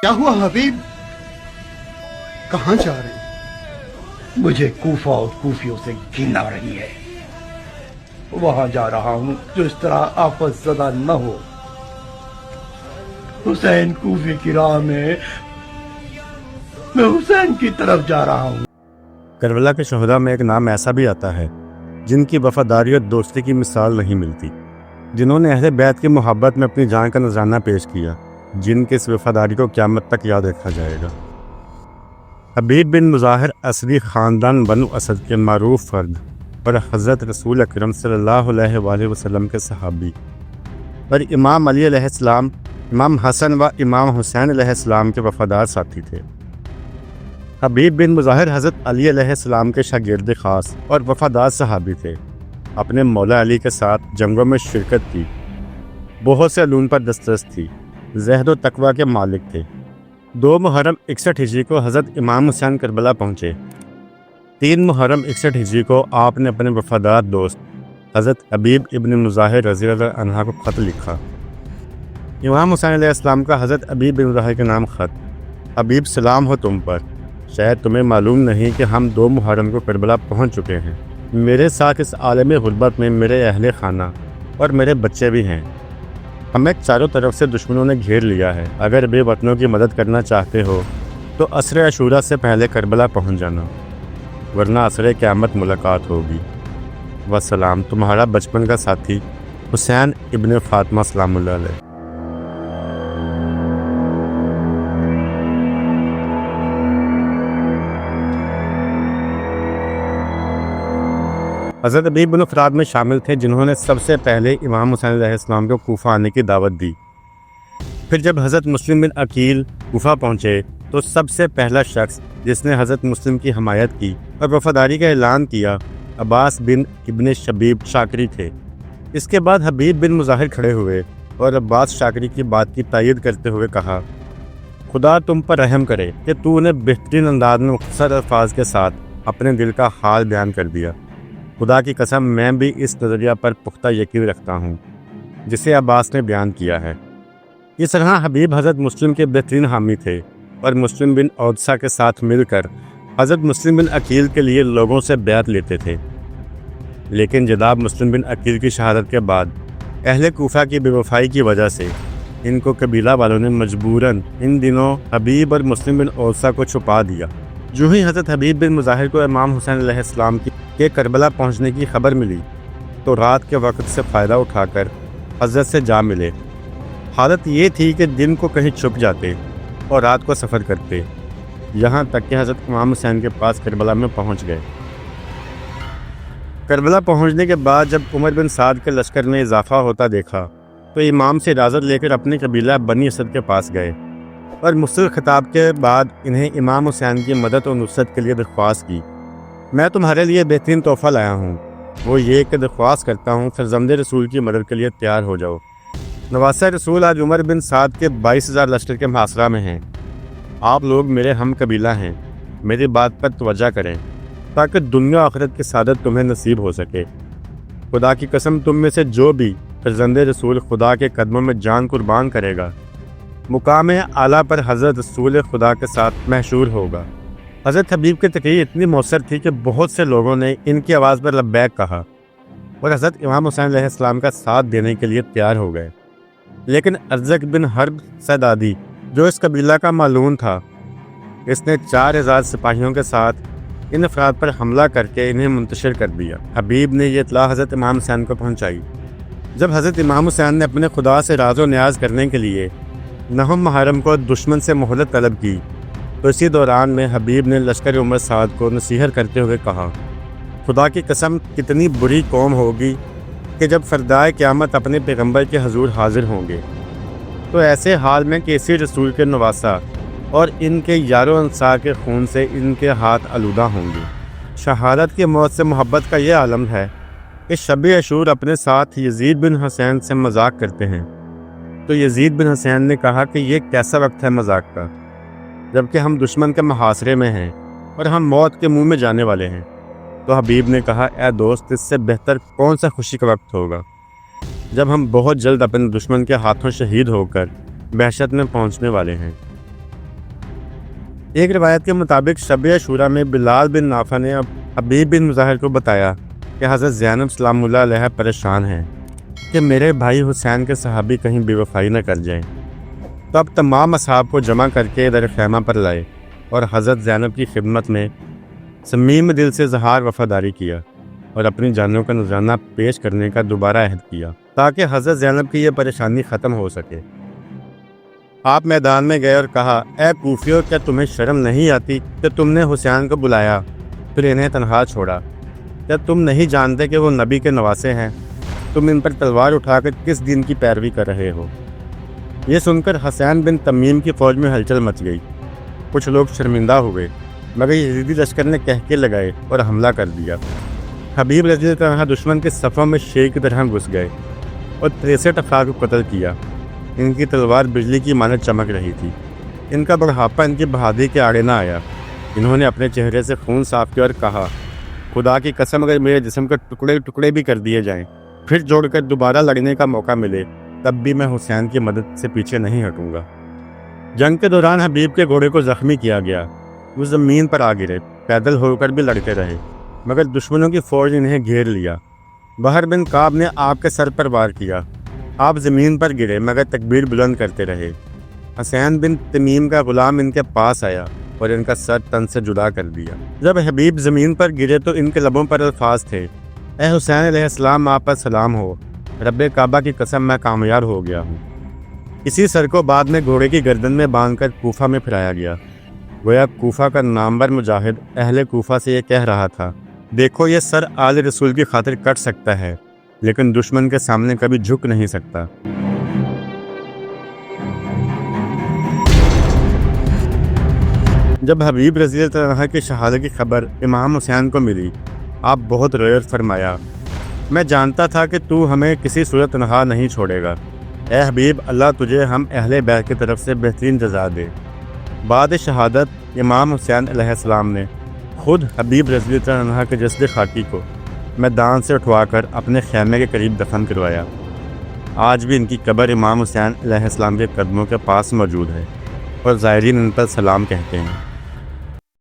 کیا ہوا حبیب؟ کہاں جا رہے ہیں؟ مجھے کوفہ اور کوفیوں سے گھن آ رہی ہے۔ وہاں جا رہا ہوں جو اس طرح آفت زدہ نہ ہو۔ حسین کوفے کی راہ میں حسین کی طرف جا رہا ہوں۔ کربلا کے شہداء میں ایک نام ایسا بھی آتا ہے جن کی وفاداری اور دوستی کی مثال نہیں ملتی، جنہوں نے اہل بیت کی محبت میں اپنی جان کا نذرانہ پیش کیا، جن کی اس وفاداری کو قیامت تک یاد رکھا جائے گا۔ حبیب بن مظاہر اسدی خاندان بنو اسد کے معروف فرد اور حضرت رسول اکرم صلی اللہ علیہ وآلہ وسلم کے صحابی اور امام علی علیہ السلام، امام حسن و امام حسین علیہ السلام کے وفادار ساتھی تھے۔ حبیب بن مظاہر حضرت علی علیہ السلام کے شاگرد خاص اور وفادار صحابی تھے۔ اپنے مولا علی کے ساتھ جنگوں میں شرکت کی، بہت سے علوم پر دسترس تھی، زہد و تقوی کے مالک تھے۔ 2 محرم 61 ہجری کو حضرت امام حسین کربلا پہنچے۔ 3 محرم 61 ہجری کو آپ نے اپنے وفادار دوست حضرت حبیب ابن مظاہر رضی اللہ عنہ کو خط لکھا۔ امام حسین علیہ السلام کا حضرت حبیب بن مظاہر کے نام خط: حبیب سلام ہو تم پر، شاید تمہیں معلوم نہیں کہ ہم 2 محرم کو کربلا پہنچ چکے ہیں۔ میرے ساتھ اس عالم غربت میں میرے اہل خانہ اور میرے بچے بھی ہیں۔ ہمیں چاروں طرف سے دشمنوں نے گھیر لیا ہے۔ اگر بے وطنوں کی مدد کرنا چاہتے ہو تو عصر عاشوراء سے پہلے کربلا پہنچ جانا، ورنہ عصر قیامت ملاقات ہوگی۔ وسلام، تمہارا بچپن کا ساتھی حسین ابن فاطمہ سلام اللہ علیہ۔ حضرت حبیب بن افراد میں شامل تھے جنہوں نے سب سے پہلے امام حسین علیہ السلام کو کوفہ آنے کی دعوت دی۔ پھر جب حضرت مسلم بن عقیل کوفہ پہنچے تو سب سے پہلا شخص جس نے حضرت مسلم کی حمایت کی اور وفاداری کا اعلان کیا عباس بن ابن شبیب شاکری تھے۔ اس کے بعد حبیب بن مظاہر کھڑے ہوئے اور عباس شاکری کی بات کی تائید کرتے ہوئے کہا، خدا تم پر رحم کرے کہ تو نے بہترین انداز میں مختصر الفاظ کے ساتھ اپنے دل کا حال بیان کر دیا۔ خدا کی قسم میں بھی اس نظریہ پر پختہ یقین رکھتا ہوں جسے عباس نے بیان کیا ہے۔ اس طرح حبیب حضرت مسلم کے بہترین حامی تھے اور مسلم بن عودسہ کے ساتھ مل کر حضرت مسلم بن عقیل کے لیے لوگوں سے بیعت لیتے تھے۔ لیکن جناب مسلم بن عقیل کی شہادت کے بعد اہل کوفہ کی بے وفائی کی وجہ سے ان کو قبیلہ والوں نے مجبوراً ان دنوں حبیب اور مسلم بن عودسہ کو چھپا دیا۔ جو ہی حضرت حبیب بن مظاہر کو امام حسین علیہ السلام کے کربلا پہنچنے کی خبر ملی تو رات کے وقت سے فائدہ اٹھا کر حضرت سے جا ملے۔ حالت یہ تھی کہ دن کو کہیں چھپ جاتے اور رات کو سفر کرتے، یہاں تک کہ حضرت امام حسین کے پاس کربلا میں پہنچ گئے۔ کربلا پہنچنے کے بعد جب عمر بن سعد کے لشکر میں اضافہ ہوتا دیکھا تو امام سے اجازت لے کر اپنے قبیلہ بنی اسد کے پاس گئے اور مختصر خطاب کے بعد انہیں امام حسین کی مدد و نصرت کے لیے درخواست کی۔ میں تمہارے لیے بہترین تحفہ لایا ہوں، وہ یہ کہ درخواست کرتا ہوں فرزند رسول کی مدد کے لیے تیار ہو جاؤ۔ نواسہ رسول آج عمر بن سعد کے 22,000 لشکر کے محاصرہ میں ہیں۔ آپ لوگ میرے ہم قبیلہ ہیں، میری بات پر توجہ کریں تاکہ دنیا آخرت کی سعادت تمہیں نصیب ہو سکے۔ خدا کی قسم تم میں سے جو بھی فرزند رسول خدا کے قدموں میں جان قربان کرے گا مقام اعلیٰ پر حضرت رسول خدا کے ساتھ محشور ہوگا۔ حضرت حبیب کی تقریر اتنی مؤثر تھی کہ بہت سے لوگوں نے ان کی آواز پر لبیک کہا اور حضرت امام حسین علیہ السلام کا ساتھ دینے کے لیے تیار ہو گئے۔ لیکن ارزق بن حرب سعدادی جو اس قبیلہ کا معلون تھا، اس نے 4,000 سپاہیوں کے ساتھ ان افراد پر حملہ کر کے انہیں منتشر کر دیا۔ حبیب نے یہ اطلاع حضرت امام حسین کو پہنچائی۔ جب حضرت امام حسین نے اپنے خدا سے راز و نیاز کرنے کے لیے 9 محرم کو دشمن سے مہلت طلب کی تو اسی دوران میں حبیب نے لشکر عمر سعد کو نصیحت کرتے ہوئے کہا، خدا کی قسم کتنی بری قوم ہوگی کہ جب فردائے قیامت اپنے پیغمبر کے حضور حاضر ہوں گے تو ایسے حال میں کہ اسی رسول کے نواسہ اور ان کے یار و انصار کے خون سے ان کے ہاتھ آلودہ ہوں گے۔ شہادت کی موت سے محبت کا یہ عالم ہے کہ شب عاشور اپنے ساتھ یزید بن حسین سے مذاق کرتے ہیں تو یزید بن حسین نے کہا کہ یہ کیسا وقت ہے مذاق کا، جبکہ ہم دشمن کے محاصرے میں ہیں اور ہم موت کے منہ میں جانے والے ہیں۔ تو حبیب نے کہا، اے دوست، اس سے بہتر کون سا خوشی کا وقت ہوگا جب ہم بہت جلد اپنے دشمن کے ہاتھوں شہید ہو کر بحشت میں پہنچنے والے ہیں۔ ایک روایت کے مطابق شب عاشوراء میں بلال بن نافع نے حبیب بن مظاہر کو بتایا کہ حضرت زینب سلام اللہ علیہ پریشان ہیں کہ میرے بھائی حسین کے صحابی کہیں بے وفائی نہ کر جائیں۔ تو اب تمام اصحاب کو جمع کر کے در خیمہ پر لائے اور حضرت زینب کی خدمت میں صمیم دل سے اظہار وفاداری کیا اور اپنی جانوں کا نذرانہ پیش کرنے کا دوبارہ عہد کیا تاکہ حضرت زینب کی یہ پریشانی ختم ہو سکے۔ آپ میدان میں گئے اور کہا، اے کوفیو، کیا تمہیں شرم نہیں آتی کہ تم نے حسین کو بلایا پھر انہیں تنہا چھوڑا؟ کیا تم نہیں جانتے کہ وہ نبی کے نواسے ہیں؟ تم ان پر تلوار اٹھا کر کس دین کی پیروی کر رہے ہو؟ یہ سن کر حسین بن تمیم کی فوج میں ہلچل مچ گئی۔ کچھ لوگ شرمندہ ہوئے مگر یزیدی لشکر نے کہکے لگائے اور حملہ کر دیا۔ حبیب رضی اللہ عنہ دشمن کے صفوں میں شیر کی طرح گھس گئے اور 63 افراد کو قتل کیا۔ ان کی تلوار بجلی کی مانند چمک رہی تھی۔ ان کا بڑھاپا ان کی بہادری کے آڑے نہ آیا۔ انہوں نے اپنے چہرے سے خون صاف کیا اور کہا، خدا کی قسم اگر میرے جسم کے ٹکڑے ٹکڑے بھی کر دیے جائیں پھر جوڑ کر دوبارہ لڑنے کا موقع ملے تب بھی میں حسین کی مدد سے پیچھے نہیں ہٹوں گا۔ جنگ کے دوران حبیب کے گھوڑے کو زخمی کیا گیا۔ وہ زمین پر آ گرے، پیدل ہو کر بھی لڑتے رہے مگر دشمنوں کی فوج نے انہیں گھیر لیا۔ بحر بن کعب نے آپ کے سر پر وار کیا۔ آپ زمین پر گرے مگر تکبیر بلند کرتے رہے۔ حسین بن تمیم کا غلام ان کے پاس آیا اور ان کا سر تن سے جدا کر دیا۔ جب حبیب زمین پر گرے تو ان کے لبوں پر الفاظ تھے، اے حسین علیہ السلام، آپ پر سلام ہو، رب کعبہ کی قسم میں کامیاب ہو گیا ہوں۔ اسی سر کو بعد میں گھوڑے کی گردن میں باندھ کر کوفہ میں پھرایا گیا۔ گویا کوفہ کا نامور مجاہد اہل کوفہ سے یہ کہہ رہا تھا، دیکھو یہ سر آل رسول کی خاطر کٹ سکتا ہے لیکن دشمن کے سامنے کبھی جھک نہیں سکتا۔ جب حبیب رضی اللہ عنہ کی شہادت کی خبر امام حسین کو ملی، آپ بہت روئے اور فرمایا، میں جانتا تھا کہ تو ہمیں کسی صورت تنہا نہیں چھوڑے گا۔ اے حبیب، اللہ تجھے ہم اہل بیت کی طرف سے بہترین جزا دے۔ بعد شہادت امام حسین علیہ السلام نے خود حبیب رضی اللہ عنہ کے جسد خاکی کو میدان سے اٹھوا کر اپنے خیمے کے قریب دفن کروایا۔ آج بھی ان کی قبر امام حسین علیہ السلام کے قدموں کے پاس موجود ہے اور زائرین ان پر سلام کہتے ہیں۔